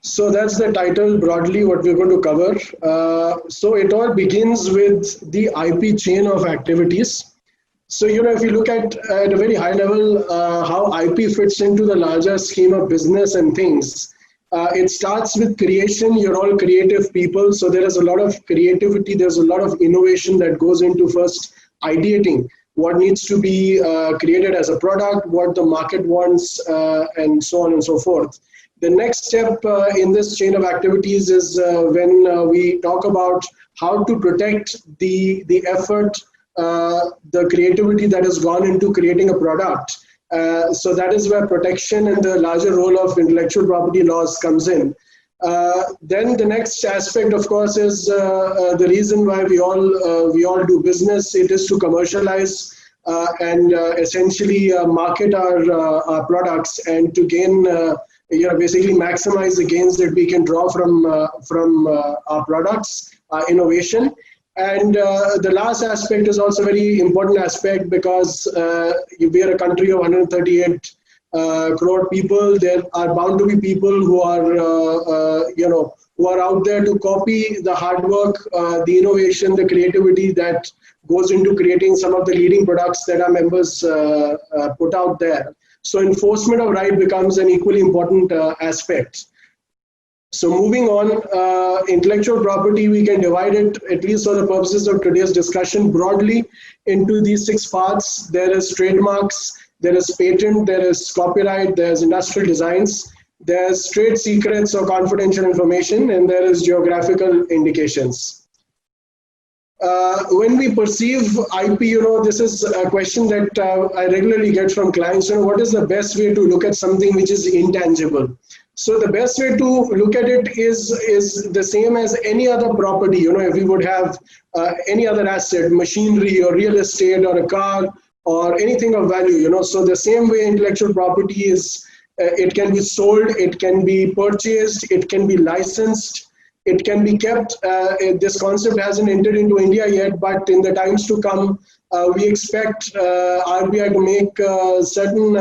So that's the title broadly what we're going to cover. So it all begins with the IP chain of activities. So, if you look at a very high level, how IP fits into the larger scheme of business and things, it starts with creation. You're all creative people. So there is a lot of creativity. There's a lot of innovation that goes into first ideating what needs to be created as a product, what the market wants, and so on and so forth. The next step in this chain of activities is when we talk about how to protect the effort, the creativity that has gone into creating a product. So that is where protection and the larger role of intellectual property laws comes in. Then the next aspect, of course, is the reason why we all do business. It is to commercialize and essentially market our products and to gain, basically maximize the gains that we can draw from our products, innovation. And the last aspect is also a very important aspect because we are a country of 138 crore people. There are bound to be people who are out there to copy the hard work, the innovation, the creativity that goes into creating some of the leading products that our members put out there. So enforcement of right becomes an equally important aspect. So moving on, intellectual property, we can divide it, at least for the purposes of today's discussion, broadly into these 6 parts. There is trademarks, there is patent, there is copyright, there's industrial designs, there's trade secrets or confidential information, and there is geographical indications. When we perceive IP, this is a question that I regularly get from clients. What is the best way to look at something which is intangible? So the best way to look at it is the same as any other property. If we would have any other asset, machinery or real estate or a car or anything of value, So the same way intellectual property is, it can be sold, it can be purchased, it can be licensed. It can be kept. This concept hasn't entered into India yet, but in the times to come, we expect RBI to make certain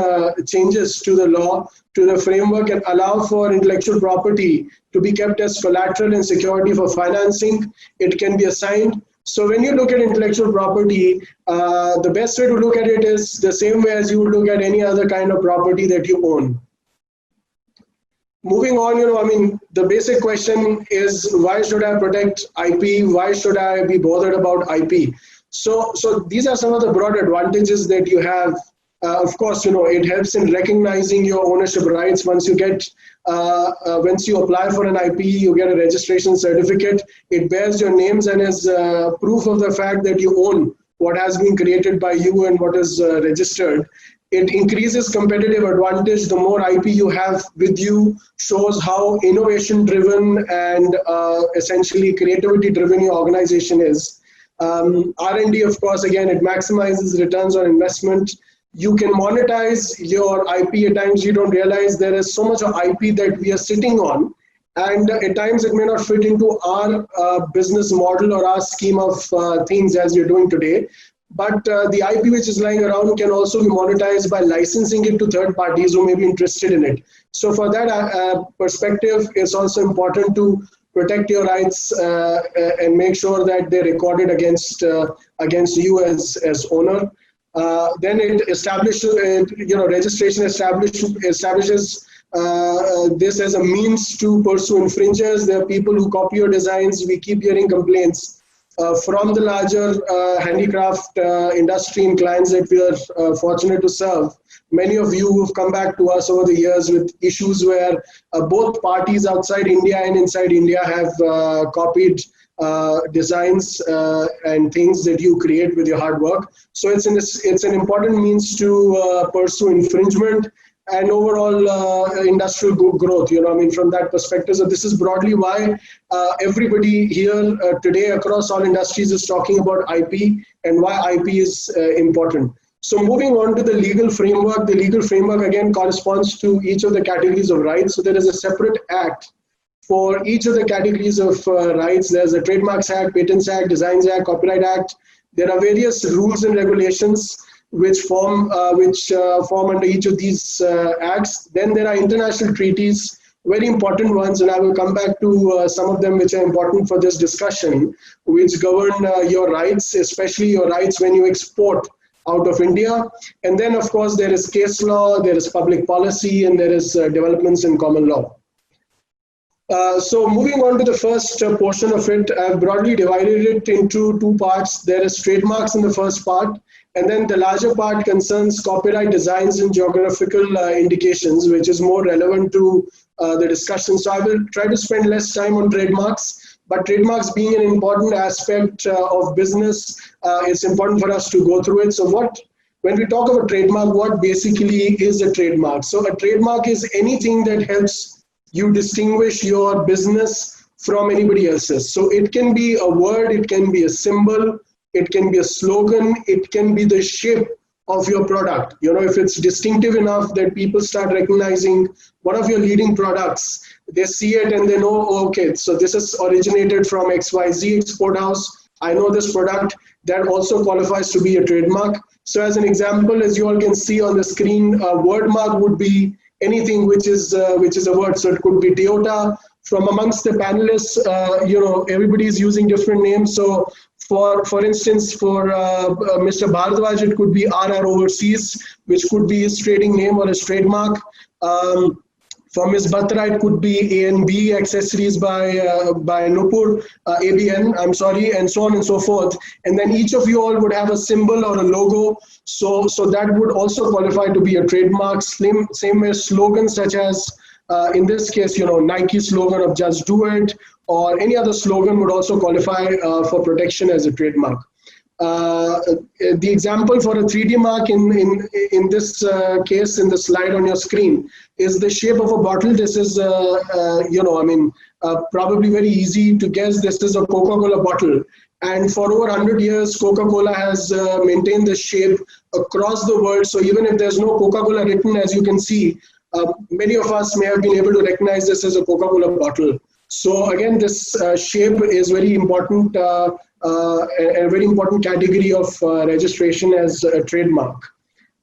changes to the law, to the framework, and allow for intellectual property to be kept as collateral and security for financing. It can be assigned. So when you look at intellectual property, the best way to look at it is the same way as you would look at any other kind of property that you own. Moving on, the basic question is, why should I protect IP? Why should I be bothered about IP? So these are some of the broad advantages that you have. Of course, it helps in recognizing your ownership rights. Once you apply for an IP, you get a registration certificate. It bears your names and is proof of the fact that you own what has been created by you and what is registered. It increases competitive advantage. The more IP you have with you shows how innovation driven and essentially creativity driven your organization is. R&D, of course, again, it maximizes returns on investment. You can monetize your IP. At times you don't realize there is so much of IP that we are sitting on, and at times it may not fit into our business model or our scheme of things as you're doing today. But the IP which is lying around can also be monetized by licensing it to third parties who may be interested in it. So for that perspective, it's also important to protect your rights and make sure that they're recorded against you as owner. Then it establishes, registration establishes this as a means to pursue infringers. There are people who copy your designs. We keep hearing complaints from the larger handicraft industry and clients that we are fortunate to serve. Many of you who have come back to us over the years with issues where both parties outside India and inside India have copied designs and things that you create with your hard work. So it's an important means to pursue infringement and overall industrial growth, from that perspective. So this is broadly why everybody here today across all industries is talking about IP and why IP is important. So moving on to the legal framework again corresponds to each of the categories of rights. So there is a separate act for each of the categories of rights. There's a Trademarks Act, Patents Act, Designs Act, Copyright Act. There are various rules and regulations which form under each of these acts. Then there are international treaties very important ones, and I will come back to some of them which are important for this discussion, which govern your rights, especially your rights when you export out of India. And then, of course, there is case law, there is public policy, and there is developments in common law. So moving on to the first portion of it, I've broadly divided it into two parts. There is trademarks in the first part, and then the larger part concerns copyright designs and geographical indications, which is more relevant to the discussion. So I will try to spend less time on trademarks, but trademarks being an important aspect of business, it's important for us to go through it. So when we talk about trademark, what basically is a trademark? So a trademark is anything that helps you distinguish your business from anybody else's. So it can be a word, it can be a symbol, it can be a slogan, it can be the shape of your product. You know, if it's distinctive enough that people start recognizing one of your leading products, they see it and they know, oh, okay, so this is originated from XYZ export house. I know this product. That also qualifies to be a trademark. So as an example, as you all can see on the screen, a word mark would be anything which is a word. So it could be Toyota. From amongst the panelists, you know, everybody is using different names. So for instance, for Mr. Bhardwaj, it could be RR Overseas, which could be his trading name or his trademark. For Ms. Batra, it could be A&B Accessories by Nupur, ABN, I'm sorry, and so on and so forth. And then each of you all would have a symbol or a logo. So that would also qualify to be a trademark. Same way slogans such as, in this case, you know, Nike slogan of just do it, or any other slogan would also qualify for protection as a trademark. The example for a 3D mark in this case, in the slide on your screen, is the shape of a bottle. This is, you know, I mean, probably very easy to guess. This is a Coca-Cola bottle. And for over 100 years, Coca-Cola has maintained this shape across the world. So even if there's no Coca-Cola written, as you can see, many of us may have been able to recognize this as a Coca-Cola bottle. So again, this shape is very important, a very important category of registration as a trademark.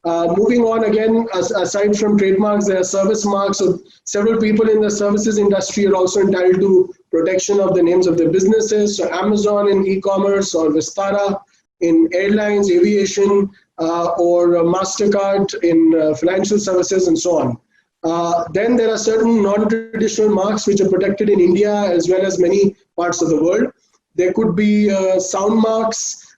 Moving on again, aside from trademarks, there are service marks. So several people in the services industry are also entitled to protection of the names of their businesses. So Amazon in e-commerce, or Vistara in airlines, aviation, or MasterCard in financial services, and so on. Then there are certain non-traditional marks which are protected in India as well as many parts of the world. There could be sound marks,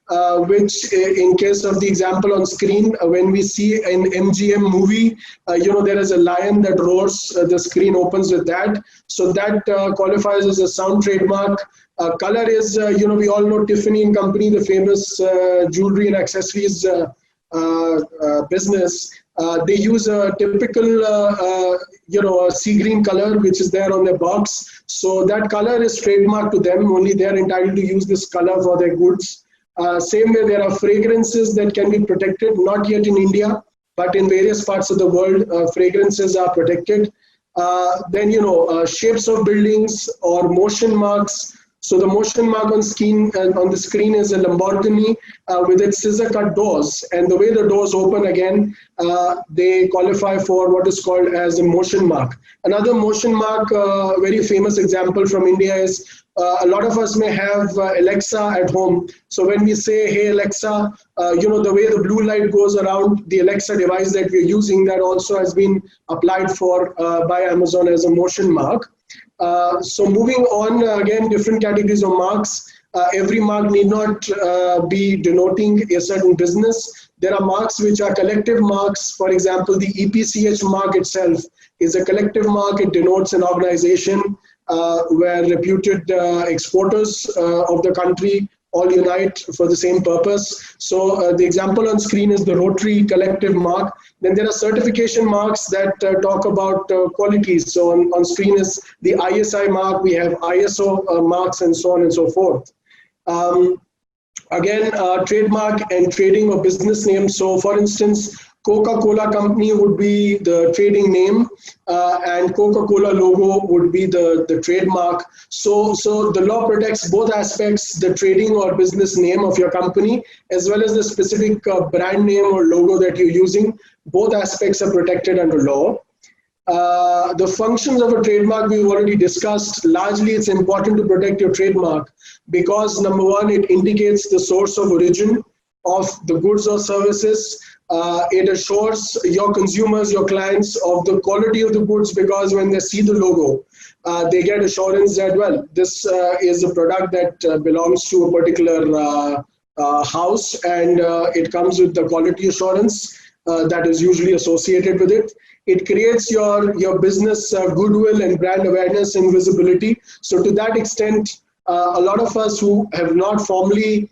which in case of the example on screen, when we see an MGM movie, you know, there is a lion that roars, the screen opens with that. So that qualifies as a sound trademark. Color is, you know, we all know Tiffany & Company, the famous jewelry and accessories business. They use a typical, you know, sea green color, which is there on their box. So that color is trademarked to them. Only they are entitled to use this color for their goods. Same way, there are fragrances that can be protected, not yet in India, but in various parts of the world, fragrances are protected. Then, you know, shapes of buildings or motion marks. So the motion mark on the screen is a Lamborghini with its scissor-cut doors, and the way the doors open again, they qualify for what is called as a motion mark. Another motion mark, very famous example from India is a lot of us may have Alexa at home. So when we say, "Hey Alexa," you know, the way the blue light goes around the Alexa device that we're using, that also has been applied for by Amazon as a motion mark. So moving on, again, different categories of marks. Every mark need not be denoting a certain business. There are marks which are collective marks. For example, the EPCH mark itself is a collective mark. It denotes an organization where reputed exporters of the country all unite for the same purpose. So the example on screen is the Rotary collective mark. Then there are certification marks that talk about qualities. So on screen is the ISI mark, we have ISO marks, and so on and so forth. Again, trademark and trading of business names. So for instance, Coca-Cola company would be the trading name, and Coca-Cola logo would be the trademark. So the law protects both aspects, the trading or business name of your company, as well as the specific brand name or logo that you're using. Both aspects are protected under law. The functions of a trademark we've already discussed. Largely, it's important to protect your trademark because number one, it indicates the source of origin of the goods or services. It assures your consumers, your clients of the quality of the goods because when they see the logo, they get assurance that, well, this is a product that belongs to a particular house and it comes with the quality assurance that is usually associated with it. It creates your business goodwill and brand awareness and visibility. So to that extent, a lot of us who have not formally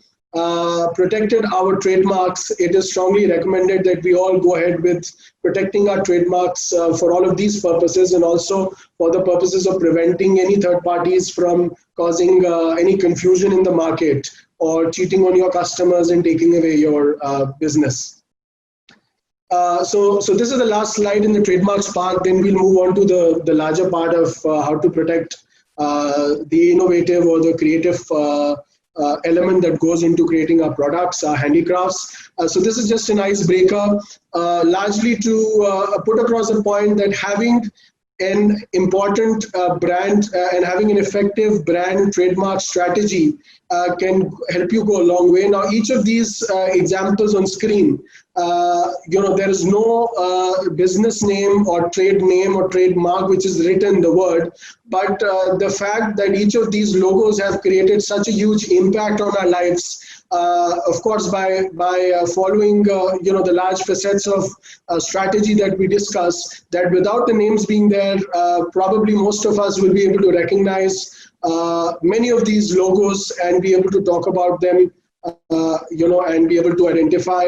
protected our trademarks, it is strongly recommended that we all go ahead with protecting our trademarks for all of these purposes and also for the purposes of preventing any third parties from causing any confusion in the market or cheating on your customers and taking away your business. So this is the last slide in the trademarks part. Then we'll move on to the larger part of how to protect the innovative or the creative element that goes into creating our products, our handicrafts. So this is just an icebreaker, largely to put across the point that having an important brand and having an effective brand trademark strategy can help you go a long way. Now, each of these examples on screen, there is no business name or trade name or trademark which is written the word, but the fact that each of these logos have created such a huge impact on our lives, of course, by following the large facets of strategy that we discuss, that without the names being there, probably most of us will be able to recognize many of these logos and be able to talk about them, and be able to identify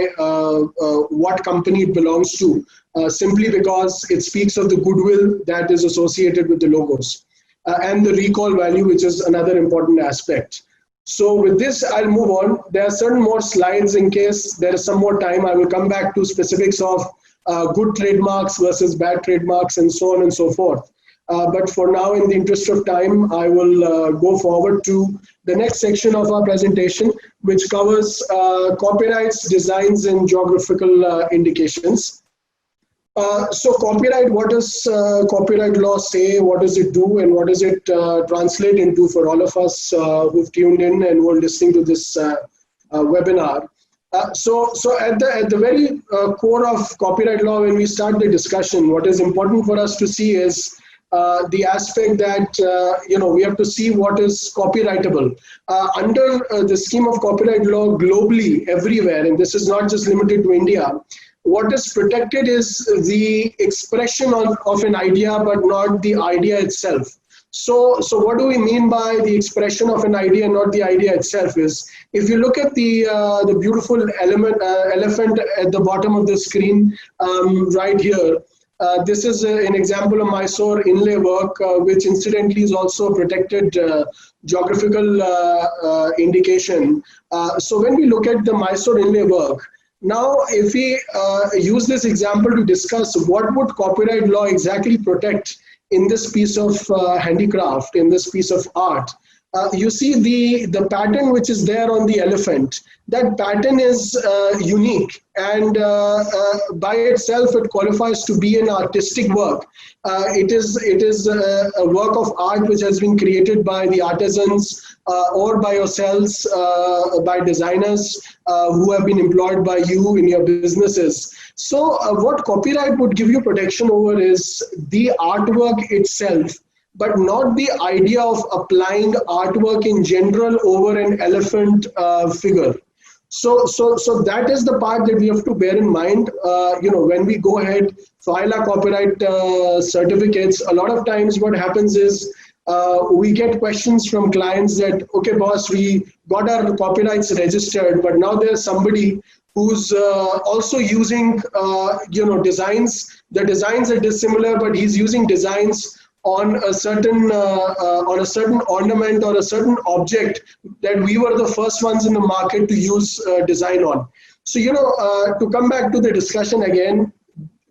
what company it belongs to, simply because it speaks of the goodwill that is associated with the logos and the recall value, which is another important aspect. So with this, I'll move on. There are certain more slides in case there is some more time. I will come back to specifics of good trademarks versus bad trademarks and so on and so forth. But for now, in the interest of time, I will go forward to the next section of our presentation, which covers copyrights, designs, and geographical indications. So copyright, what does copyright law say? What does it do? And what does it translate into for all of us who've tuned in and who are listening to this webinar? So at the very core of copyright law, when we start the discussion, what is important for us to see is the aspect that, we have to see what is copyrightable. Under the scheme of copyright law globally, everywhere, and this is not just limited to India, what is protected is the expression of an idea, but not the idea itself. So what do we mean by the expression of an idea, not the idea itself? Is if you look at the beautiful elephant at the bottom of the screen right here, this is an example of Mysore inlay work, which incidentally is also a protected geographical indication. So when we look at the Mysore inlay work, now if we use this example to discuss what would copyright law exactly protect in this piece of handicraft, in this piece of art, you see the pattern which is there on the elephant. That pattern is unique, and by itself it qualifies to be an artistic work. It is a work of art which has been created by the artisans or by yourselves, by designers who have been employed by you in your businesses. So what copyright would give you protection over is the artwork itself, but not the idea of applying artwork in general over an elephant figure. So that is the part that we have to bear in mind. When we go ahead, file our copyright certificates, a lot of times what happens is we get questions from clients that, okay, boss, we got our copyrights registered, but now there's somebody who's also using, designs. The designs are dissimilar, but he's using designs on a certain ornament or a certain object that we were the first ones in the market to use design on. So, to come back to the discussion again,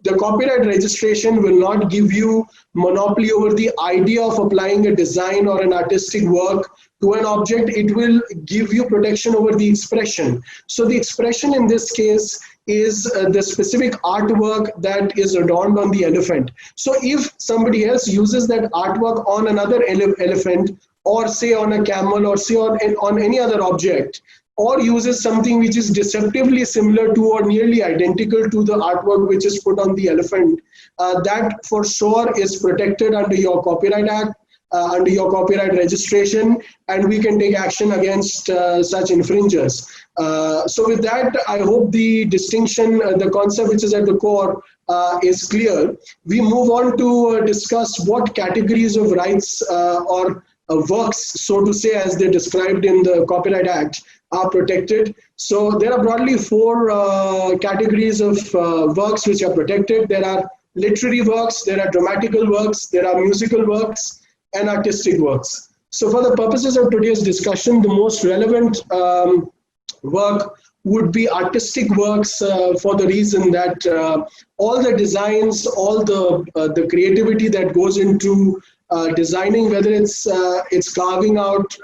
the copyright registration will not give you monopoly over the idea of applying a design or an artistic work to an object. It will give you protection over the expression. So the expression in this case is the specific artwork that is adorned on the elephant. So if somebody else uses that artwork on another elephant, or say on a camel, or say on any other object, or uses something which is deceptively similar to or nearly identical to the artwork which is put on the elephant, that for sure is protected under your Copyright Act, under your copyright registration, and we can take action against such infringers. So with that, I hope the distinction, the concept which is at the core is clear. We move on to discuss what categories of rights or works, so to say, as they're described in the Copyright Act, are protected. So there are broadly four categories of works which are protected. There are literary works, there are dramatical works, there are musical works, and artistic works. So for the purposes of today's discussion, the most relevant work would be artistic works, for the reason that all the designs, all the creativity that goes into designing, whether it's carving out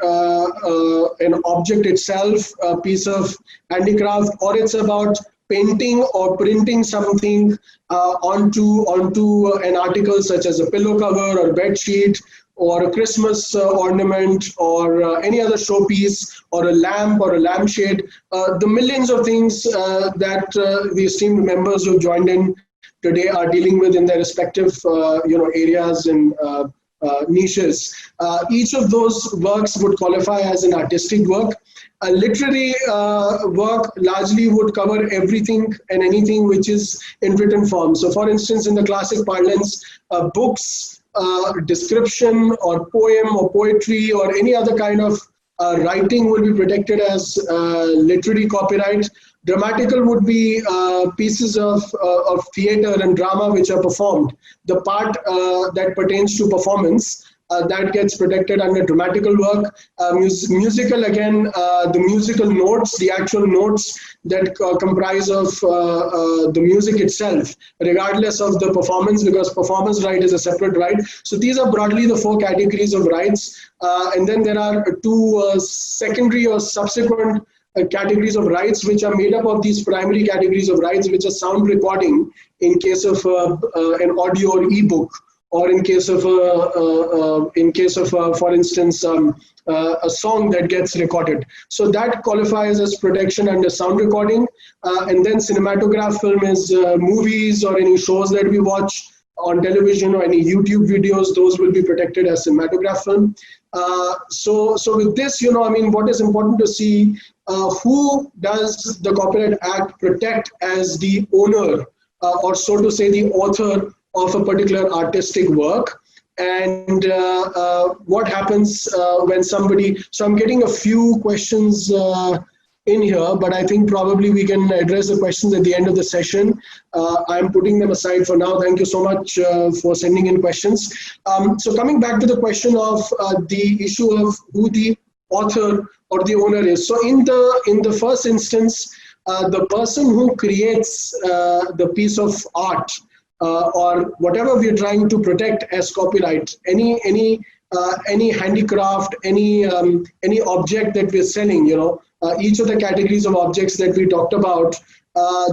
an object itself, a piece of handicraft, or it's about painting or printing something onto an article such as a pillow cover or bed sheet, or a Christmas ornament, or any other showpiece, or a lamp or a lampshade. The millions of things that the esteemed members who joined in today are dealing with in their respective areas and niches. Each of those works would qualify as an artistic work. A literary work largely would cover everything and anything which is in written form. So for instance, in the classic parlance, books, description or poem or poetry or any other kind of writing will be protected as literary copyright. Dramatical would be pieces of theatre and drama which are performed. The part that pertains to performance, that gets protected under dramatical work. Musical, again, the musical notes, the actual notes that comprise of the music itself, regardless of the performance, because performance right is a separate right. So these are broadly the four categories of rights. And then there are two secondary or subsequent categories of rights, which are made up of these primary categories of rights, which are sound recording in case of an audio or ebook, or in case of for instance, a song that gets recorded. So that qualifies as protection under sound recording. And then cinematograph film is movies or any shows that we watch on television or any YouTube videos, those will be protected as cinematograph film. So with this, what is important to see, who does the Copyright Act protect as the owner, or so to say, the author of a particular artistic work, and what happens when somebody, so I'm getting a few questions in here, but I think probably we can address the questions at the end of the session. I'm putting them aside for now. Thank you so much for sending in questions. So coming back to the question of the issue of who the author or the owner is. So in the first instance, the person who creates the piece of art, or whatever we are trying to protect as copyright, any handicraft, any object that we're selling, each of the categories of objects that we talked about,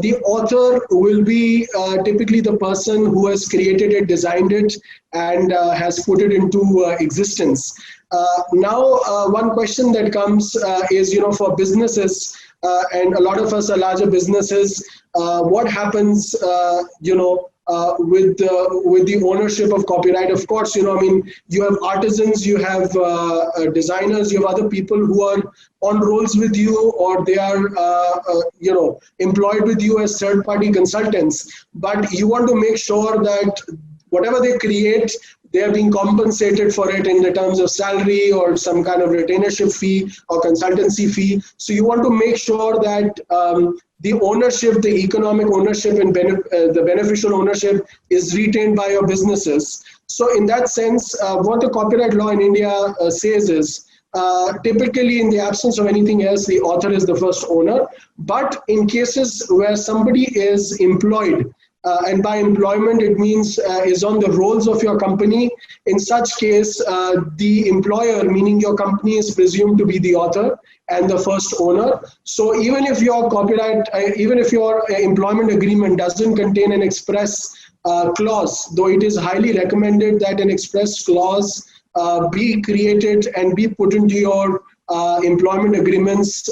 the author will be typically the person who has created it, designed it, and has put it into existence. Now, one question that comes is, for businesses, and a lot of us are larger businesses, what happens, with the ownership of copyright? Of course, you have artisans, you have designers, you have other people who are on rolls with you, or they are employed with you as third-party consultants. But you want to make sure that whatever they create, they are being compensated for it in the terms of salary or some kind of retainership fee or consultancy fee. So you want to make sure that the ownership, the economic ownership and the beneficial ownership is retained by your businesses. So in that sense, what the copyright law in India says is, typically in the absence of anything else, the author is the first owner. But in cases where somebody is employed and by employment it means is on the roles of your company. In such case, the employer, meaning your company, is presumed to be the author and the first owner. So even if your employment agreement doesn't contain an express clause, though it is highly recommended that an express clause be created and be put into your employment agreements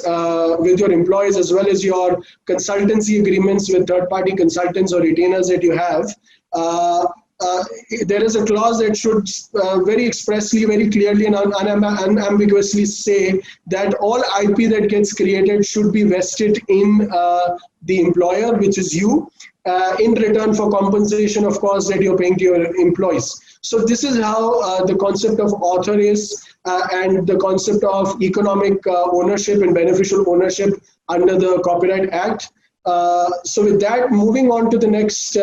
with your employees, as well as your consultancy agreements with third-party consultants or retainers that you have. There is a clause that should very expressly, very clearly and unambiguously say that all IP that gets created should be vested in the employer, which is you, in return for compensation, of course, that you're paying to your employees. So this is how the concept of author is, and the concept of economic ownership and beneficial ownership under the Copyright Act. So with that, moving on to the next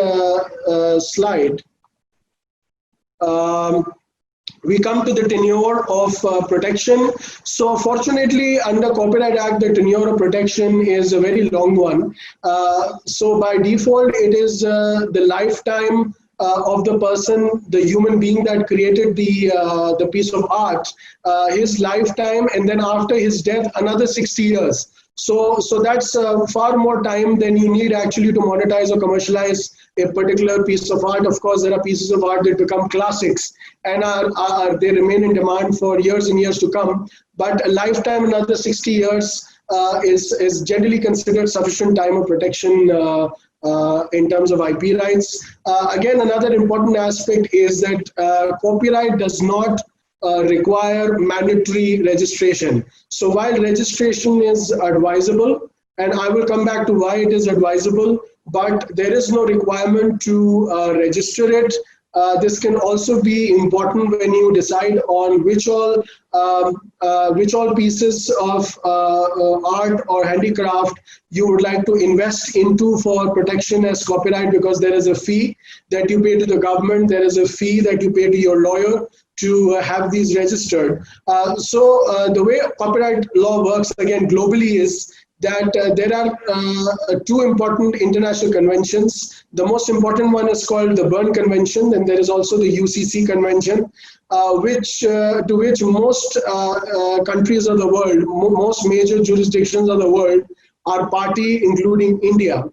slide. We come to the tenure of protection. So fortunately, under Copyright Act, the tenure of protection is a very long one. So by default, it is the lifetime of the person, the human being that created the piece of art, his lifetime, and then after his death, another 60 years. So that's far more time than you need actually to monetize or commercialize a particular piece of art. Of course, there are pieces of art that become classics and they remain in demand for years and years to come. But a lifetime, another 60 years, is generally considered sufficient time of protection in terms of IP rights. Again, another important aspect is that copyright does not require mandatory registration. So while registration is advisable, and I will come back to why it is advisable, but there is no requirement to register it. This can also be important when you decide on which all pieces of art or handicraft you would like to invest into for protection as copyright, because there is a fee that you pay to the government, there is a fee that you pay to your lawyer to have these registered. So the way copyright law works, again, globally, is that there are two important international conventions. The most important one is called the Berne Convention, and there is also the UCC Convention, to which most countries of the world, most major jurisdictions of the world are party, including India.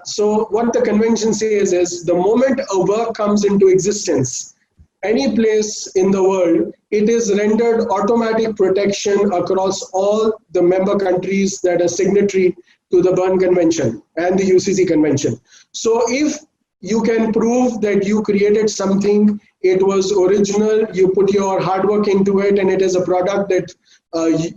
So what the convention says is, the moment a work comes into existence, any place in the world, it is rendered automatic protection across all the member countries that are signatory to the Berne Convention and the UCC Convention. So if you can prove that you created something, it was original, you put your hard work into it, and it is a product that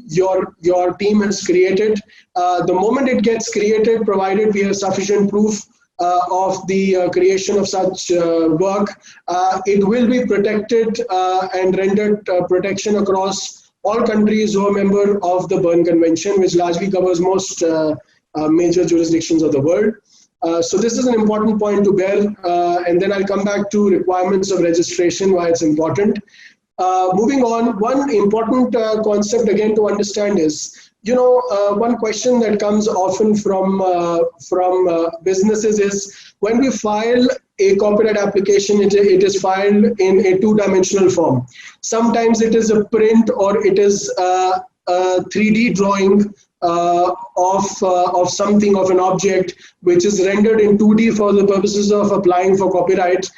your team has created, the moment it gets created, provided we have sufficient proof of the creation of such work, it will be protected and rendered protection across all countries who are member of the Berne Convention, which largely covers most major jurisdictions of the world. So this is an important point to bear, and then I'll come back to requirements of registration, why it's important. Moving on, one important concept again to understand is, one question that comes often from businesses is, when we file a copyright application, it is filed in a two-dimensional form. Sometimes it is a print, or it is a 3D drawing of something, of an object, which is rendered in 2D for the purposes of applying for copyright.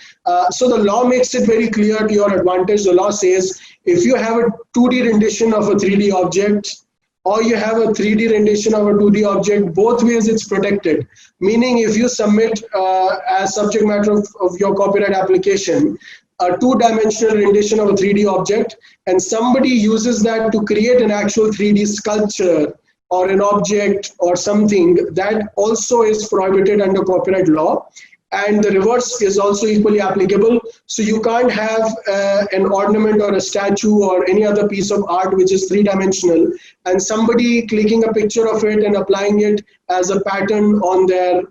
So the law makes it very clear to your advantage. The law says, if you have a 2D rendition of a 3D object, or you have a 3D rendition of a 2D object, both ways it's protected. Meaning, if you submit as subject matter of your copyright application a two-dimensional rendition of a 3D object, and somebody uses that to create an actual 3D sculpture or an object or something, that also is prohibited under copyright law. And the reverse is also equally applicable. So you can't have an ornament or a statue or any other piece of art which is three-dimensional, and somebody clicking a picture of it and applying it as a pattern on their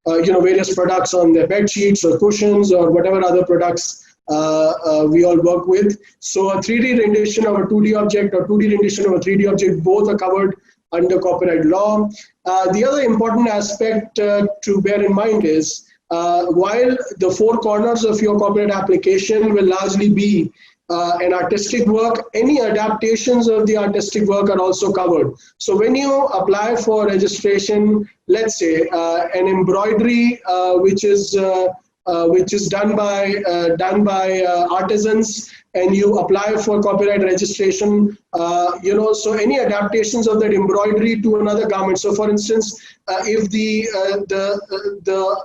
various products, on their bed sheets or cushions or whatever other products we all work with. So a 3D rendition of a 2D object or 2D rendition of a 3D object, both are covered under copyright law. The other important aspect to bear in mind is while the four corners of your copyright application will largely be an artistic work, any adaptations of the artistic work are also covered. So when you apply for registration, let's say an embroidery which is done by artisans, and you apply for copyright registration, so any adaptations of that embroidery to another garment. So for instance, if the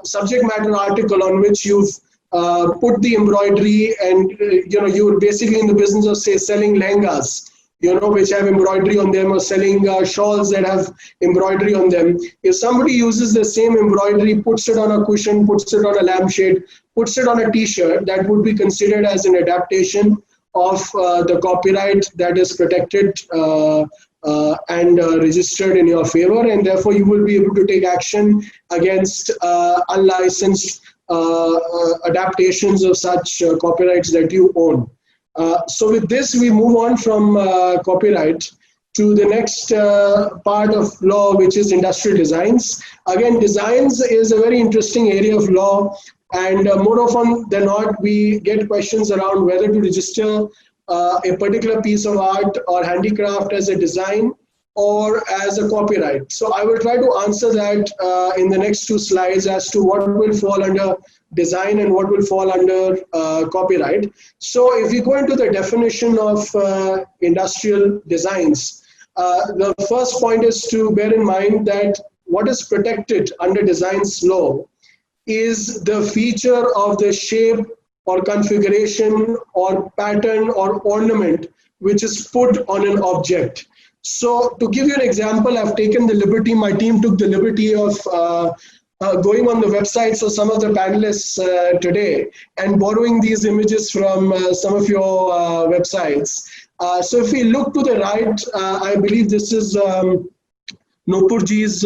subject matter article on which you've put the embroidery, and you're basically in the business of, say, selling lehengas, which have embroidery on them, or selling shawls that have embroidery on them. If somebody uses the same embroidery, puts it on a cushion, puts it on a lampshade, puts it on a t-shirt, that would be considered as an adaptation of the copyright that is protected and registered in your favor, and therefore you will be able to take action against unlicensed adaptations of such copyrights that you own. So with this, we move on from copyright to the next part of law, which is industrial designs. Again, designs is a very interesting area of law, and more often than not, we get questions around whether to register a particular piece of art or handicraft as a design or as a copyright. So I will try to answer that in the next two slides as to what will fall under design and what will fall under copyright. So if we go into the definition of industrial designs, the first point is to bear in mind that what is protected under designs law is the feature of the shape or configuration or pattern or ornament which is put on an object. So to give you an example, I've taken the liberty, my team took the liberty of going on the websites of some of the panelists today and borrowing these images from some of your websites. So if we look to the right, I believe this is Nupurji's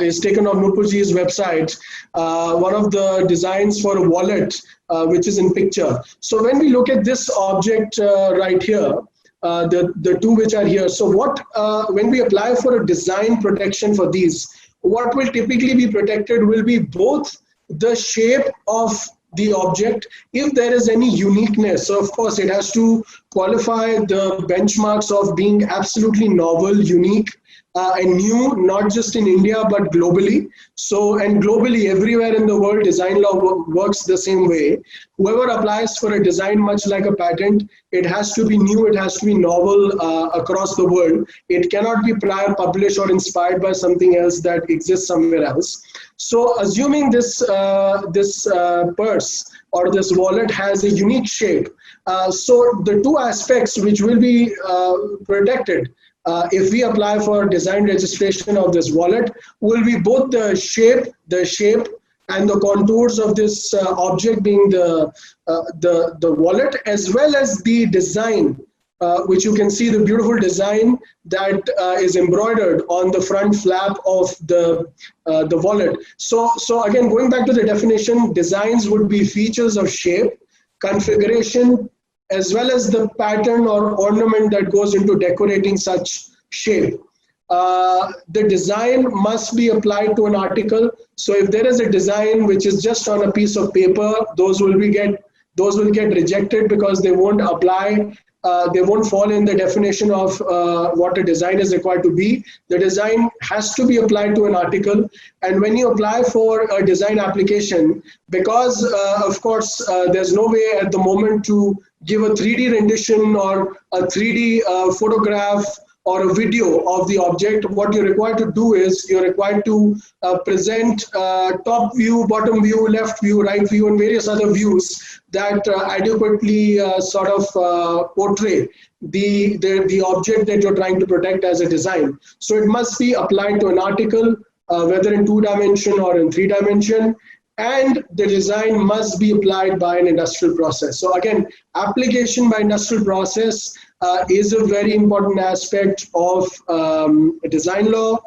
is taken on Nupurji's website, one of the designs for a wallet, which is in picture. So when we look at this object right here, the two which are here. So what when we apply for a design protection for these, what will typically be protected will be both the shape of the object, if there is any uniqueness. So of course it has to qualify the benchmarks of being absolutely novel, unique, and new, not just in India but globally. So, and globally everywhere in the world, design law works the same way. Whoever applies for a design, much like a patent, it has to be new, it has to be novel across the world. It cannot be prior published or inspired by something else that exists somewhere else. So assuming this purse or this wallet has a unique shape, so the two aspects which will be protected if we apply for design registration of this wallet will be both the shape and the contours of this object being the wallet, as well as the design, which you can see the beautiful design that is embroidered on the front flap of the wallet. So again, going back to the definition, designs would be features of shape, configuration, as well as the pattern or ornament that goes into decorating such shape. The design must be applied to an article. So if there is a design which is just on a piece of paper, those will get rejected because they won't apply. They won't fall in the definition of what a design is required to be. The design has to be applied to an article. And when you apply for a design application, because of course there's no way at the moment to give a 3D rendition or a 3D photograph or a video of the object, what you're required to do is you're required to present top view, bottom view, left view, right view, and various other views that adequately sort of portray the object that you're trying to protect as a design. So it must be applied to an article, whether in 2-dimension or in 3-dimension, and the design must be applied by an industrial process. So again, application by industrial process is a very important aspect of design law.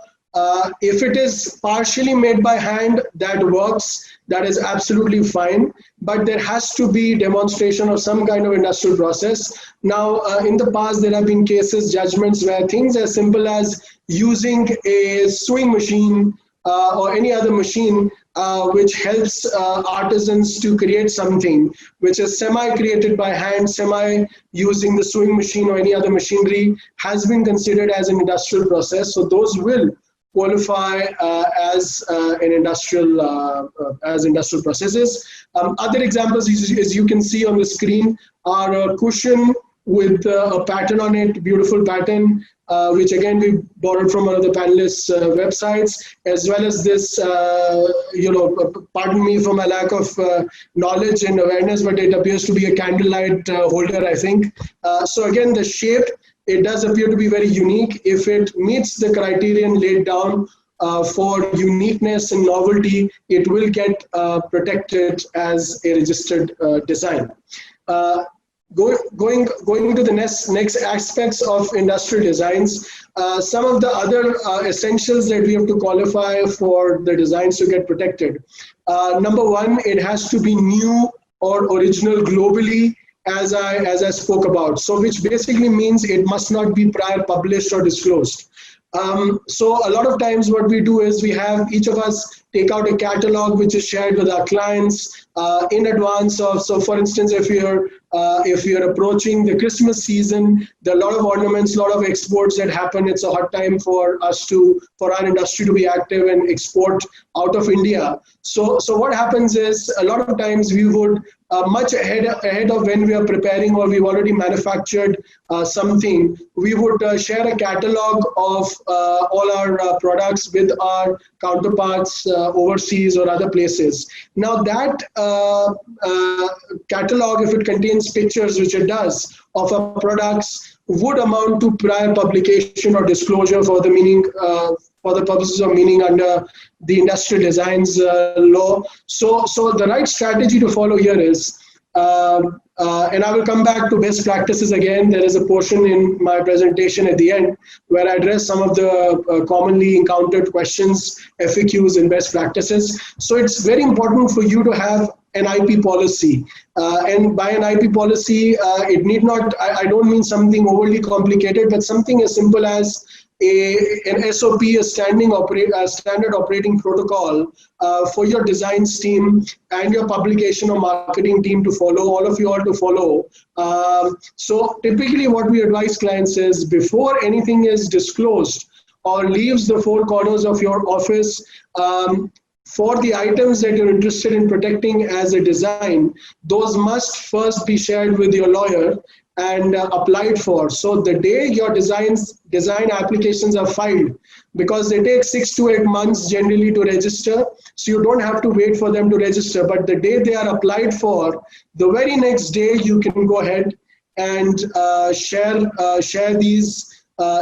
If it is partially made by hand, that works. That is absolutely fine. But there has to be demonstration of some kind of industrial process. Now, in the past, there have been cases, judgments where things as simple as using a sewing machine or any other machine which helps artisans to create something which is semi-created by hand, semi-using the sewing machine or any other machinery, has been considered as an industrial process. So those will qualify as industrial processes. Other examples, as you can see on the screen, are a cushion with a pattern on it, beautiful pattern, which again we borrowed from one of the panelists' websites, as well as this, pardon me for my lack of knowledge and awareness, but it appears to be a candlelight holder, I think. So again, the shape, it does appear to be very unique. If it meets the criterion laid down for uniqueness and novelty, it will get protected as a registered design. Going to the next aspects of industrial designs, some of the other essentials that we have to qualify for the designs to get protected. Number one, it has to be new or original globally, as I spoke about. So which basically means it must not be prior published or disclosed. So a lot of times what we do is we have each of us take out a catalog which is shared with our clients in advance of. So for instance, if you're approaching the Christmas season, there are a lot of ornaments, a lot of exports that happen. It's a hot time for our industry to be active and export out of India. So what happens is a lot of times we would much ahead of when we are preparing or we've already manufactured something, we would share a catalog of all our products with our counterparts overseas or other places. Now that catalog, if it contains pictures, which it does, of our products, would amount to prior publication or disclosure for the meaning for the purposes of meaning under the industrial designs law. So the right strategy to follow here is, and I will come back to best practices again. There is a portion in my presentation at the end where I address some of the commonly encountered questions, FAQs, and best practices. So it's very important for you to have an IP policy. And by an IP policy, it need not, I don't mean something overly complicated, but something as simple as an SOP, a standard operating protocol for your designs team and your publication or marketing team to follow, all of you all to follow. So typically what we advise clients is, before anything is disclosed or leaves the four corners of your office, for the items that you're interested in protecting as a design, those must first be shared with your lawyer and applied for. So the day your design applications are filed, because they take 6 to 8 months generally to register, so you don't have to wait for them to register, but the day they are applied for, the very next day you can go ahead and share these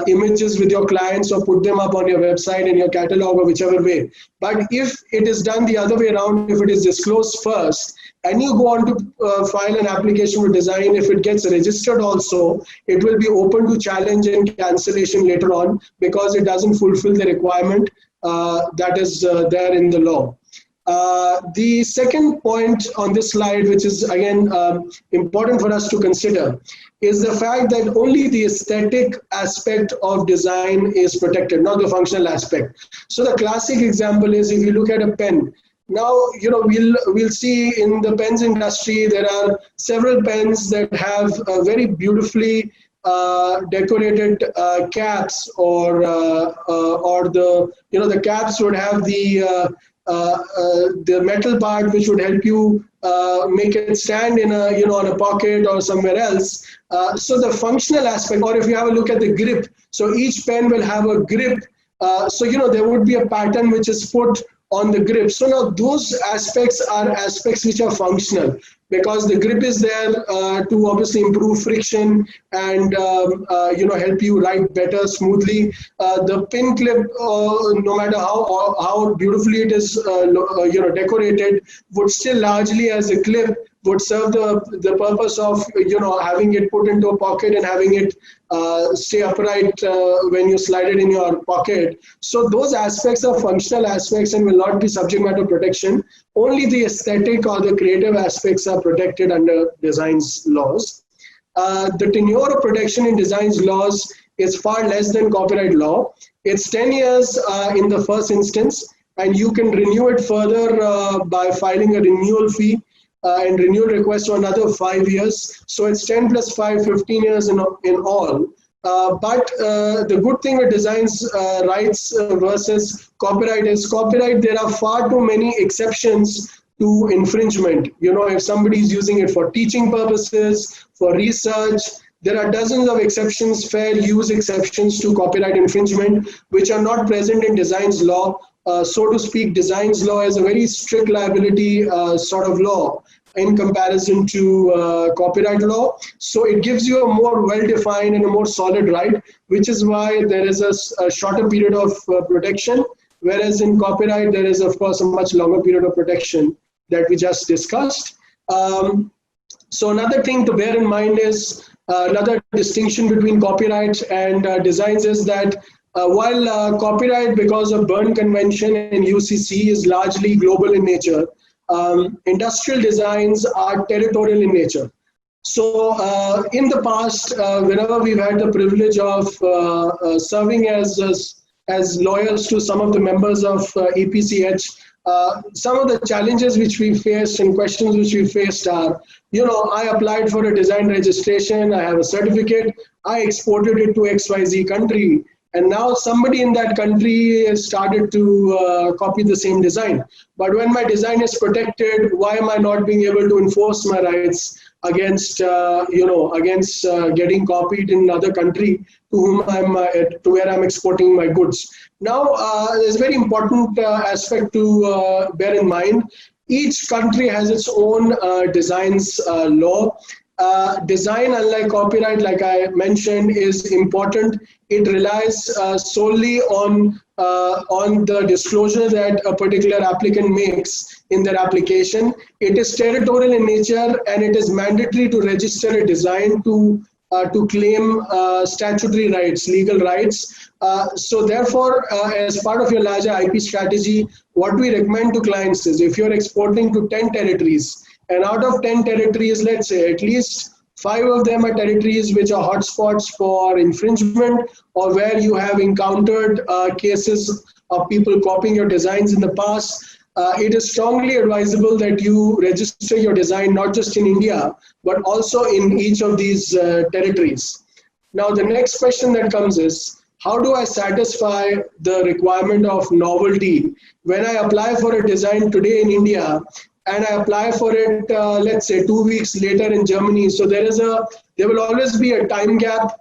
images with your clients or put them up on your website in your catalog or whichever way. But if it is done the other way around, if it is disclosed first and you go on to file an application for design, if it gets registered also, it will be open to challenge and cancellation later on because it doesn't fulfill the requirement that is there in the law. The second point on this slide, which is again important for us to consider, is the fact that only the aesthetic aspect of design is protected, not the functional aspect. So the classic example is, if you look at a pen, now we'll see in the pens industry there are several pens that have very beautifully decorated caps, or the caps would have the metal part which would help you make it stand in on a pocket or somewhere else. So the functional aspect, or if you have a look at the grip, so each pen will have a grip. So there would be a pattern which is put on the grip. So now those aspects are aspects which are functional. because the grip is there to obviously improve friction and help you ride better smoothly. The pin clip, no matter how beautifully it is decorated, would still largely as a clip would serve the purpose of having it put into a pocket and having it stay upright when you slide it in your pocket. So those aspects are functional aspects and will not be subject matter protection. Only the aesthetic or the creative aspects are protected under design's laws. The tenure of protection in design's laws is far less than copyright law. It's 10 years in the first instance, and you can renew it further by filing a renewal fee and renewal request for another 5 years. So it's 10 plus 5, 15 years in all. But the good thing with design's rights versus copyright is copyright, there are far too many exceptions to infringement. If somebody is using it for teaching purposes, for research, there are dozens of exceptions, fair use exceptions to copyright infringement, which are not present in design's law. So to speak, design's law is a very strict liability sort of law in comparison to copyright law. So it gives you a more well-defined and a more solid right, which is why there is a shorter period of protection, whereas in copyright, there is, of course, a much longer period of protection that we just discussed. So another thing to bear in mind is another distinction between copyright and designs is that while copyright, because of Berne Convention and UCC, is largely global in nature, industrial designs are territorial in nature. So in the past, whenever we've had the privilege of serving as lawyers to some of the members of EPCH, some of the challenges which we faced and questions which we faced are, I applied for a design registration, I have a certificate, I exported it to XYZ country, and now somebody in that country has started to copy the same design. But when my design is protected, why am I not being able to enforce my rights against, getting copied in another country to whom to where I'm exporting my goods? Now, there's a very important aspect to bear in mind. Each country has its own designs law. Design, unlike copyright, like I mentioned, is important. It relies solely on the disclosure that a particular applicant makes in their application. It is territorial in nature, and it is mandatory to register a design to claim statutory rights, legal rights. So therefore, as part of your larger IP strategy, what we recommend to clients is if you're exporting to 10 territories, and out of 10 territories, let's say at least 5 of them are territories which are hotspots for infringement, or where you have encountered cases of people copying your designs in the past, it is strongly advisable that you register your design not just in India, but also in each of these territories. Now, the next question that comes is, how do I satisfy the requirement of novelty when I apply for a design today in India and I apply for it, let's say 2 weeks later in Germany? So there will always be a time gap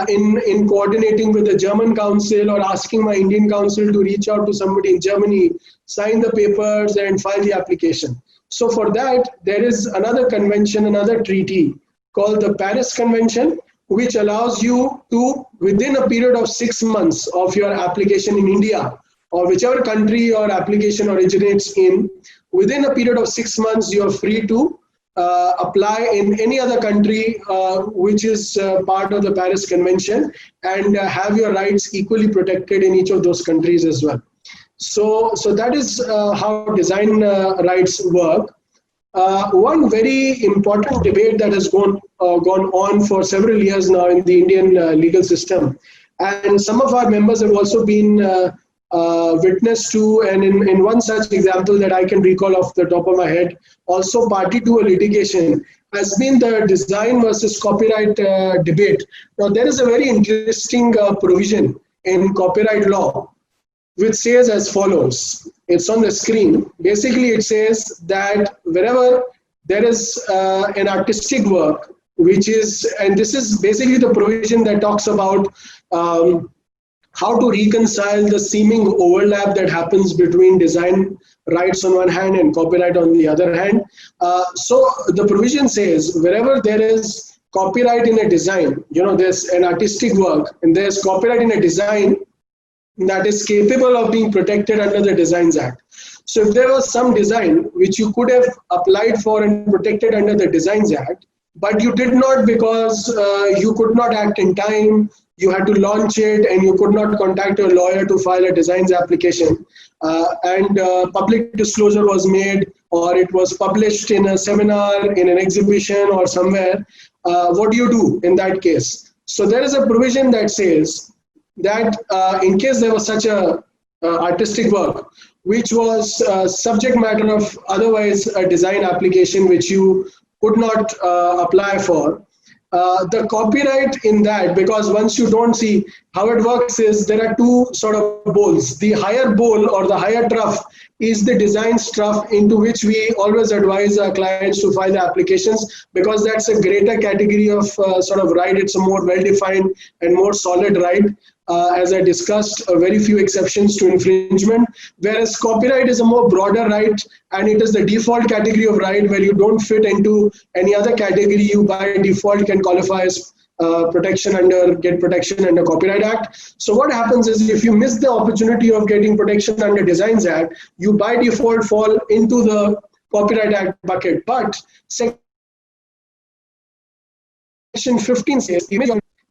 in coordinating with the German council or asking my Indian council to reach out to somebody in Germany, sign the papers and file the application. So for that, there is another convention, another treaty called the Paris Convention, which allows you to, within a period of 6 months of your application in India, or whichever country your application originates in, within a period of 6 months, you are free to apply in any other country which is part of the Paris Convention, and have your rights equally protected in each of those countries as well. So that is how design rights work. One very important debate that has gone on for several years now in the Indian legal system, and some of our members have also been witness to, and in one such example that I can recall off the top of my head, also party to a litigation, has been the design versus copyright debate. Now, there is a very interesting provision in copyright law which says as follows. It's on the screen. Basically, it says that wherever there is an artistic work, which is, and this is basically the provision that talks about how to reconcile the seeming overlap that happens between design rights on one hand and copyright on the other hand. So the provision says wherever there is copyright in a design, there's an artistic work and there's copyright in a design that is capable of being protected under the Designs Act. So if there was some design which you could have applied for and protected under the Designs Act, but you did not because you could not act in time, you had to launch it and you could not contact your lawyer to file a designs application, and public disclosure was made, or it was published in a seminar, in an exhibition or somewhere, what do you do in that case? So there is a provision that says that in case there was such a artistic work which was subject matter of otherwise a design application which you could not apply for, the copyright in that, because once you don't see how it works is there are two sort of bowls. The higher bowl or the higher trough is the design trough into which we always advise our clients to file the applications, because that's a greater category of sort of right. It's a more well-defined and more solid right. As I discussed, very few exceptions to infringement, whereas copyright is a more broader right, and it is the default category of right where you don't fit into any other category. You by default can qualify as get protection under Copyright Act. So what happens is if you miss the opportunity of getting protection under Designs Act, you by default fall into the Copyright Act bucket. But Section 15 says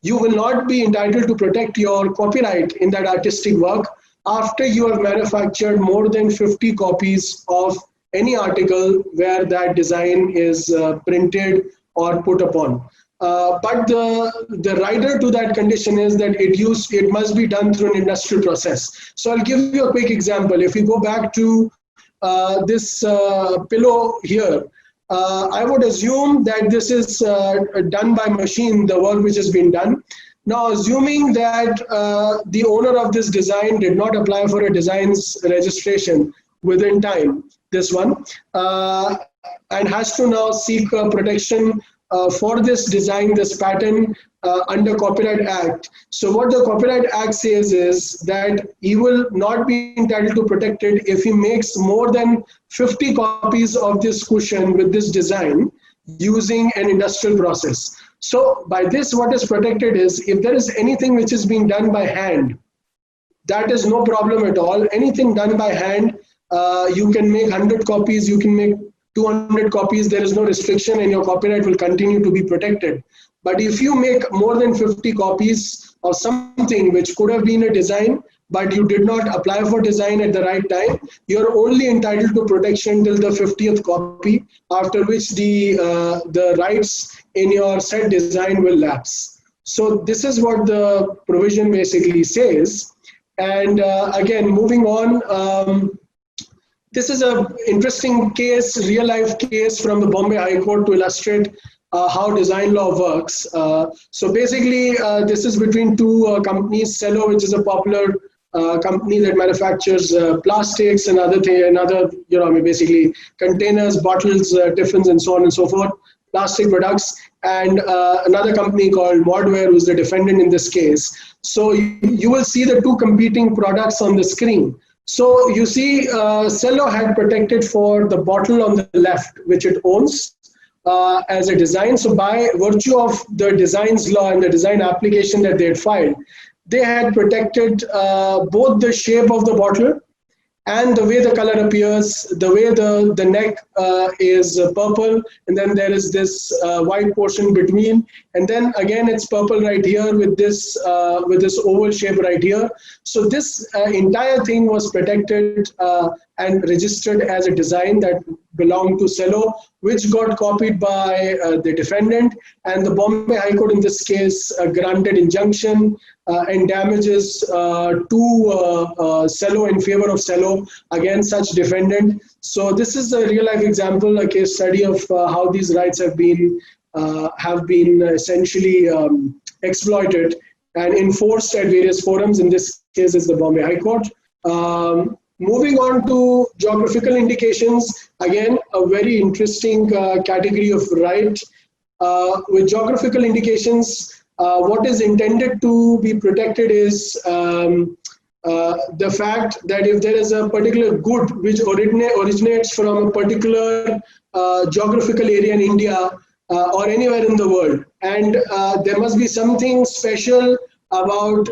you will not be entitled to protect your copyright in that artistic work after you have manufactured more than 50 copies of any article where that design is printed or put upon. But the rider to that condition is that it must be done through an industrial process. So I'll give you a quick example. If you go back to this pillow here, I would assume that this is done by machine, the work which has been done. Now, assuming that the owner of this design did not apply for a designs registration within time, this one, and has to now seek protection for this design, this pattern under Copyright Act. So what the Copyright Act says is that he will not be entitled to protect it if he makes more than 50 copies of this cushion with this design using an industrial process. So by this, what is protected is if there is anything which is being done by hand, that is no problem at all. Anything done by hand, you can make 100 copies, you can make 200 copies, there is no restriction and your copyright will continue to be protected. But if you make more than 50 copies of something which could have been a design, but you did not apply for design at the right time, you're only entitled to protection till the 50th copy, after which the rights in your said design will lapse. So this is what the provision basically says. And again, moving on, this is an interesting case, real life case from the Bombay High Court to illustrate how design law works. So basically, this is between two companies, Cello, which is a popular company that manufactures plastics and basically containers, bottles, tiffins, and so on and so forth, plastic products, and another company called Modware, who's the defendant in this case. So you will see the two competing products on the screen. So you see, Cello had protected for the bottle on the left, which it owns as a design. So by virtue of the designs law and the design application that they had filed, they had protected both the shape of the bottle and the way the color appears, the way the neck is purple, and then there is this white portion between, and then again it's purple right here with this oval shape right here. So this entire thing was protected and registered as a design that belonged to Cello, which got copied by the defendant, and the Bombay High Court in this case granted injunction and damages to Cello in favor of Cello against such defendant. So this is a real life example, a case study of how these rights have been essentially exploited and enforced at various forums. In this case, is the Bombay High Court. Moving on to geographical indications, again, a very interesting category of right. With geographical indications, what is intended to be protected is the fact that if there is a particular good which originates from a particular geographical area in India or anywhere in the world, and there must be something special about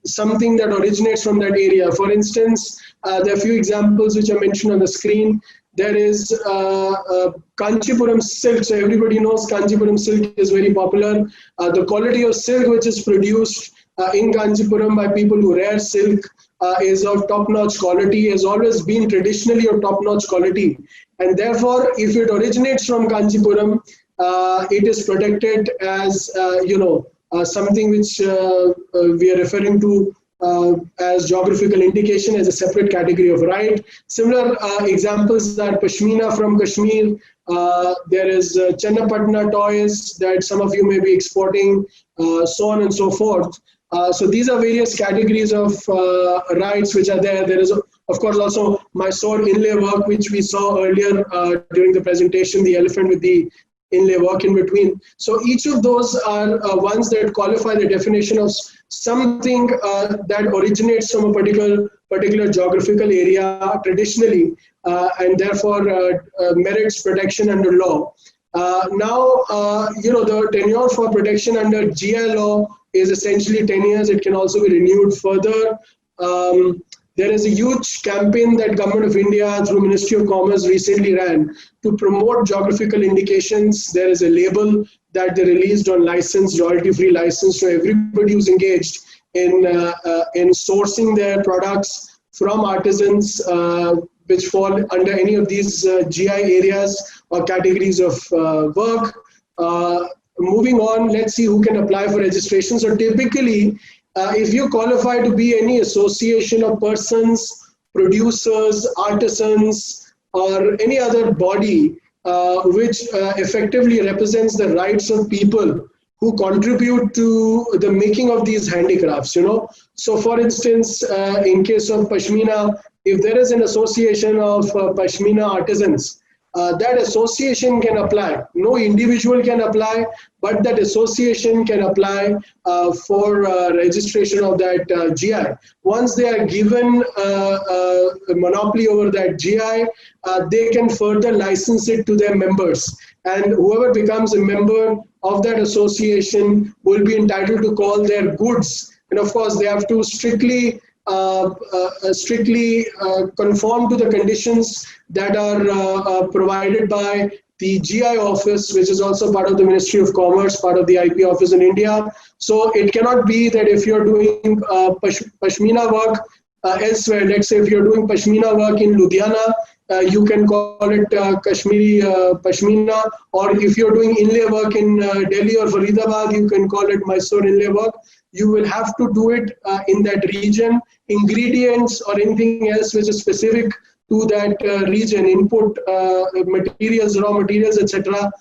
something that originates from that area. For instance, there are a few examples which are mentioned on the screen. There is Kanchipuram silk. So everybody knows Kanchipuram silk is very popular. The quality of silk which is produced in Kanchipuram by people who rear silk is of top-notch quality, has always been traditionally of top-notch quality. And therefore, if it originates from Kanchipuram, it is protected as, something which we are referring to as geographical indication, as a separate category of right. Similar examples are Pashmina from Kashmir. There is Channapatna toys that some of you may be exporting, so on and so forth. So these are various categories of rights which are there. There is, of course, also Mysore inlay work, which we saw earlier during the presentation, the elephant with the inlay work in between. So each of those are ones that qualify the definition of something that originates from a particular geographical area traditionally, and therefore merits protection under law. Now, the tenure for protection under GI law is essentially 10 years. It can also be renewed further. There is a huge campaign that Government of India through Ministry of Commerce recently ran to promote geographical indications. There is a label that they released on license, royalty-free license, so everybody who's engaged in sourcing their products from artisans which fall under any of these GI areas or categories of work. Moving on, let's see who can apply for registration. So typically, if you qualify to be any association of persons, producers, artisans, or any other body which effectively represents the rights of people who contribute to the making of these handicrafts, So for instance, in case of Pashmina, if there is an association of Pashmina artisans, that association can apply. No individual can apply, but that association can apply for registration of that GI. Once they are given a monopoly over that GI, they can further license it to their members. And whoever becomes a member of that association will be entitled to call their goods. And of course, they have to strictly conform to the conditions that are provided by the GI office, which is also part of the Ministry of Commerce, part of the IP office in India. So it cannot be that if you're doing Pashmina work elsewhere, let's say if you're doing Pashmina work in Ludhiana, you can call it Kashmiri Pashmina, or if you're doing inlay work in Delhi or Faridabad, you can call it Mysore inlay work. You will have to do it in that region. Ingredients or anything else which is specific to that region, input materials, raw materials, etc.,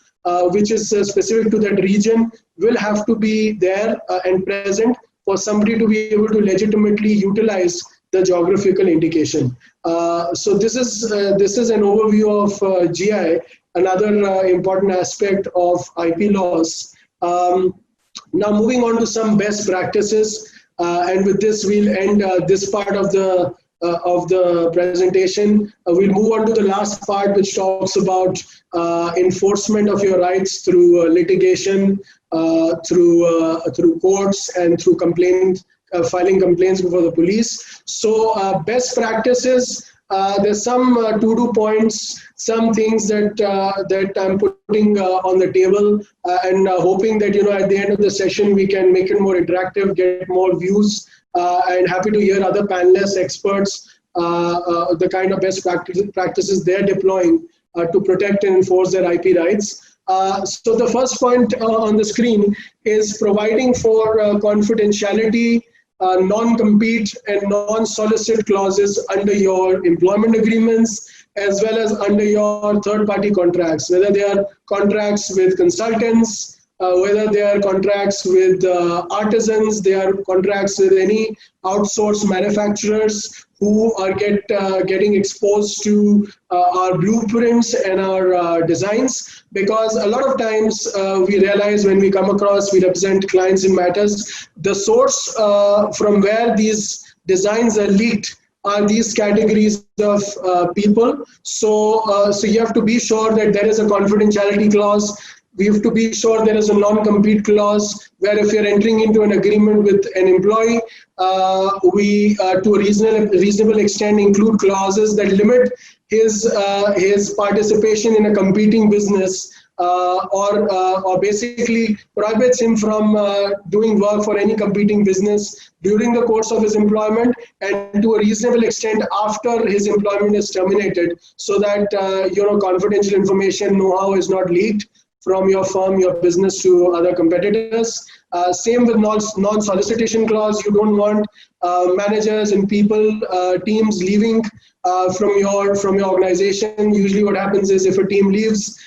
which is specific to that region, will have to be there and present for somebody to be able to legitimately utilize the geographical indication. So this is an overview of GI, another important aspect of IP laws. Now moving on to some best practices, and with this we'll end this part of the presentation. We'll move on to the last part, which talks about enforcement of your rights through litigation, through courts, and through filing complaints before the police. So best practices. There's some to-do points, some things that I'm putting on the table, and hoping that at the end of the session we can make it more interactive, get more views, and happy to hear other panelists, experts, the kind of best practices they're deploying to protect and enforce their IP rights. So the first point on the screen is providing for confidentiality, non-compete and non-solicit clauses under your employment agreements, as well as under your third-party contracts, whether they are contracts with consultants, whether they are contracts with artisans, they are contracts with any outsourced manufacturers who are getting exposed to our blueprints and our designs. Because a lot of times we realize when we come across, we represent clients in matters, the source from where these designs are leaked are these categories of people. So you have to be sure that there is a confidentiality clause. We have to be sure there is a non-compete clause where if you're entering into an agreement with an employee, we to a reasonable extent include clauses that limit his participation in a competing business, or basically prohibits him from doing work for any competing business during the course of his employment, and to a reasonable extent after his employment is terminated, so that confidential information, know-how is not leaked from your firm, your business to other competitors. Same with non-solicitation clause. You don't want managers and people, teams leaving from your organization. Usually what happens is if a team leaves,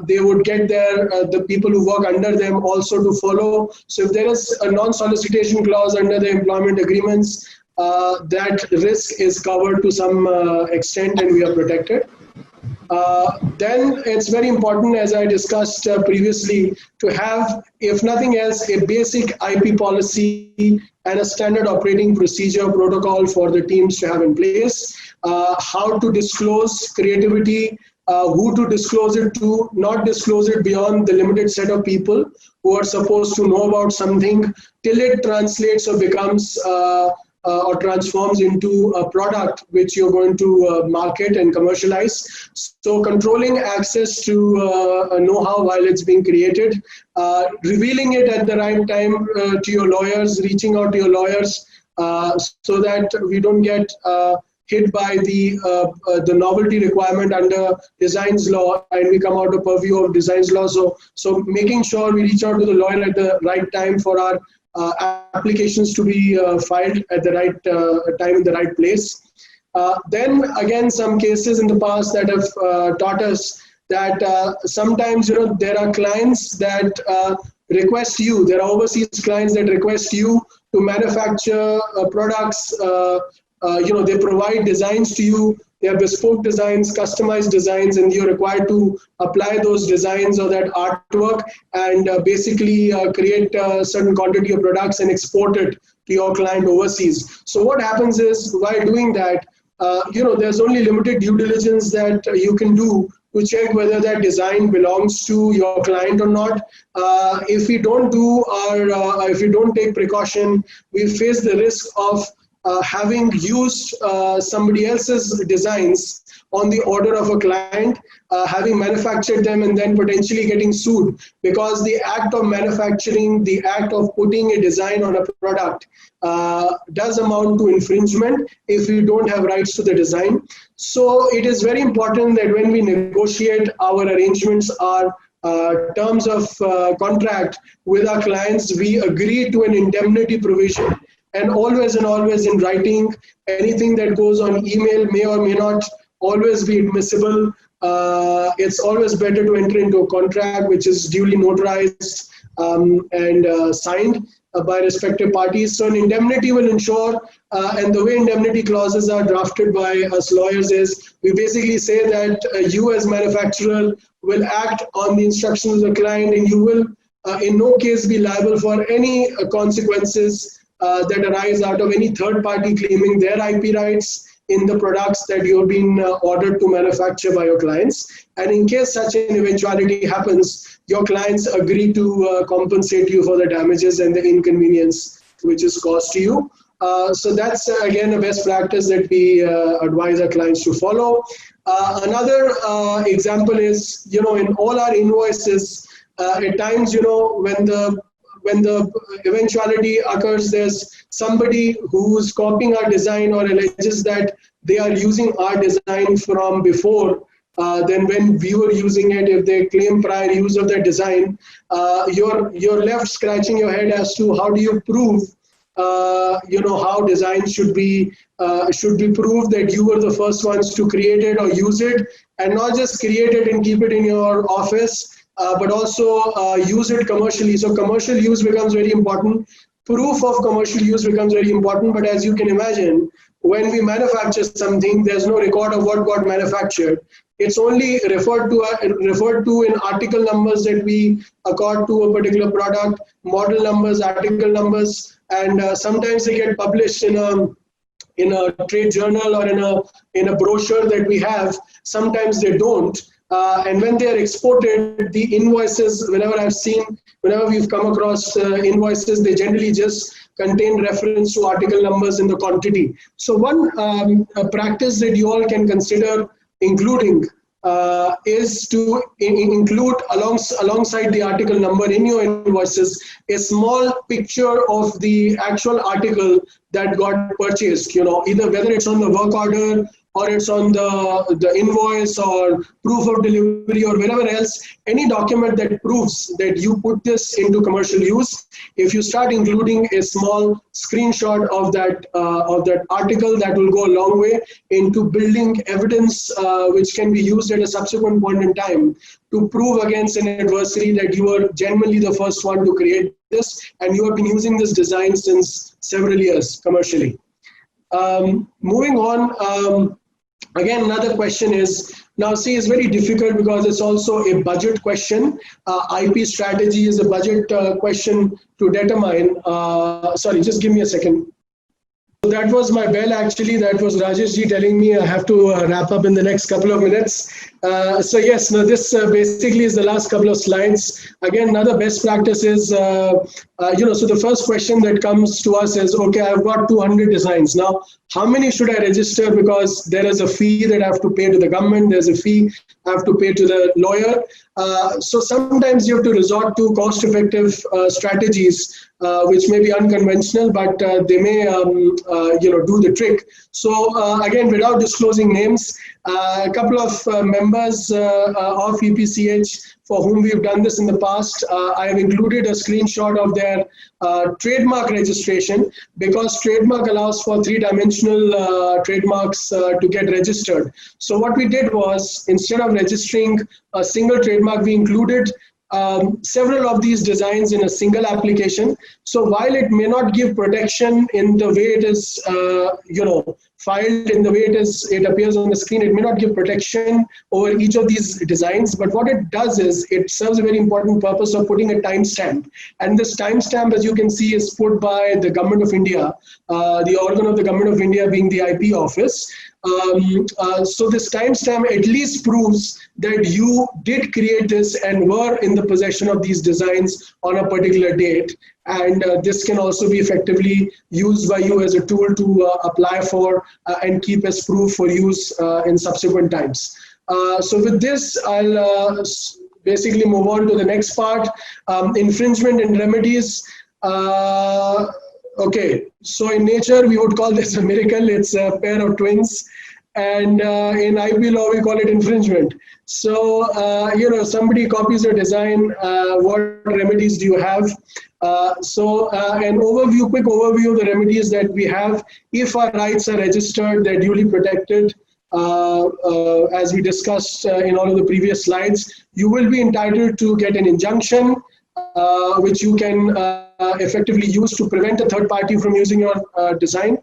they would get the people who work under them also to follow. So if there is a non-solicitation clause under the employment agreements, that risk is covered to some extent, and we are protected. Then it's very important, as I discussed previously, to have, if nothing else, a basic IP policy and a standard operating procedure protocol for the teams to have in place. How to disclose creativity, who to disclose it to, not disclose it beyond the limited set of people who are supposed to know about something till it translates or becomes or transforms into a product which you're going to market and commercialize. So controlling access to know-how while it's being created, revealing it at the right time to your lawyers, reaching out to your lawyers so that we don't get hit by the novelty requirement under designs law and we come out of purview of designs law. So making sure we reach out to the lawyer at the right time for our applications to be filed at the right time in the right place. Then again, some cases in the past that have taught us that sometimes there are clients that request you, there are overseas clients that request you to manufacture products. They provide designs to you. They are bespoke designs, customized designs, and you're required to apply those designs or that artwork and basically create a certain quantity of products and export it to your client overseas. So what happens is, while doing that, there's only limited due diligence that you can do to check whether that design belongs to your client or not. If we don't do if we don't take precaution, we face the risk of having used somebody else's designs on the order of a client, having manufactured them and then potentially getting sued, because the act of manufacturing, the act of putting a design on a product does amount to infringement if you don't have rights to the design. So it is very important that when we negotiate our arrangements, our terms of contract with our clients, we agree to an indemnity provision. And always in writing. Anything that goes on email may or may not always be admissible. It's always better to enter into a contract which is duly notarized and signed by respective parties. So an indemnity will ensure, and the way indemnity clauses are drafted by us lawyers is, we basically say that you as manufacturer will act on the instructions of the client, and you will in no case be liable for any consequences that arise out of any third party claiming their IP rights in the products that you have been ordered to manufacture by your clients. And in case such an eventuality happens, your clients agree to compensate you for the damages and the inconvenience which is caused to you. So that's again a best practice that we advise our clients to follow. Another example is, in all our invoices, at times, when the eventuality occurs, there's somebody who's copying our design or alleges that they are using our design from before, then when we were using it, if they claim prior use of that design, you're left scratching your head as to how do you prove, how design should be proved that you were the first ones to create it or use it, and not just create it and keep it in your office, but also use it commercially. So commercial use becomes very important. Proof of commercial use becomes very important. But as you can imagine, when we manufacture something, there's no record of what got manufactured. It's only referred to in article numbers that we accord to a particular product, model numbers, article numbers, and sometimes they get published in a a trade journal or in a brochure that we have. Sometimes they don't. And when they are exported, the invoices, whenever we've come across invoices, they generally just contain reference to article numbers in the quantity. So one practice that you all can consider including is to include alongside the article number in your invoices a small picture of the actual article that got purchased, either whether it's on the work order or it's on the invoice or proof of delivery or wherever else, any document that proves that you put this into commercial use. If you start including a small screenshot of that article, that will go a long way into building evidence which can be used at a subsequent point in time to prove against an adversary that you were genuinely the first one to create this and you have been using this design since several years commercially. Moving on, again, another question is, now see, it's very difficult because it's also a budget question. IP strategy is a budget question to determine. Sorry, just give me a second. So that was my bell actually. That was Rajesh ji telling me I have to wrap up in the next couple of minutes. So yes, now this basically is the last couple of slides. Again, another best practice is, so the first question that comes to us is, okay, I've got 200 designs. Now, how many should I register? Because there is a fee that I have to pay to the government. There's a fee I have to pay to the lawyer. So sometimes you have to resort to cost-effective strategies, which may be unconventional, but they may, do the trick. So again, without disclosing names, a couple of members of EPCH for whom we've done this in the past, I have included a screenshot of their trademark registration because trademark allows for three-dimensional trademarks to get registered. So what we did was, instead of registering a single trademark, we included several of these designs in a single application. So while it may not give protection in the way it is, filed in the way it appears on the screen, it may not give protection over each of these designs, but what it does is it serves a very important purpose of putting a timestamp. And this timestamp, as you can see, is put by the Government of India, the organ of the Government of India being the IP office. So this timestamp at least proves that you did create this and were in the possession of these designs on a particular date. And this can also be effectively used by you as a tool to apply for and keep as proof for use in subsequent times. So with this, I'll basically move on to the next part, infringement and remedies. Okay, so in nature, we would call this a miracle. It's a pair of twins. And in IP law, we call it infringement. So, somebody copies your design, what remedies do you have? An quick overview of the remedies that we have. If our rights are registered, they're duly protected. As we discussed in all of the previous slides, you will be entitled to get an injunction, which you can effectively use to prevent a third party from using your design.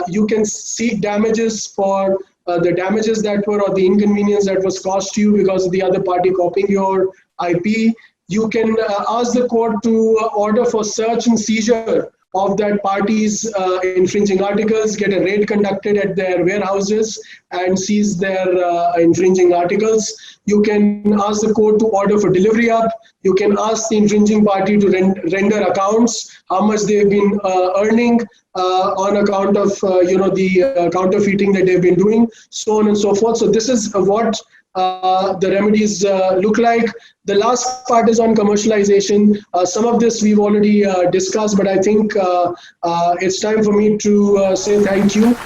You can seek damages for the damages that were or the inconvenience that was caused to you because of the other party copying your IP. You can ask the court to order for search and seizure of that party's infringing articles, get a raid conducted at their warehouses and seize their infringing articles. You can ask the court to order for delivery up. You can ask the infringing party to render accounts, how much they've been earning on account of the counterfeiting that they've been doing, so on and so forth. So this is what the remedies look like. The last part is on commercialization. Some of this we've already discussed, but I think it's time for me to say thank you.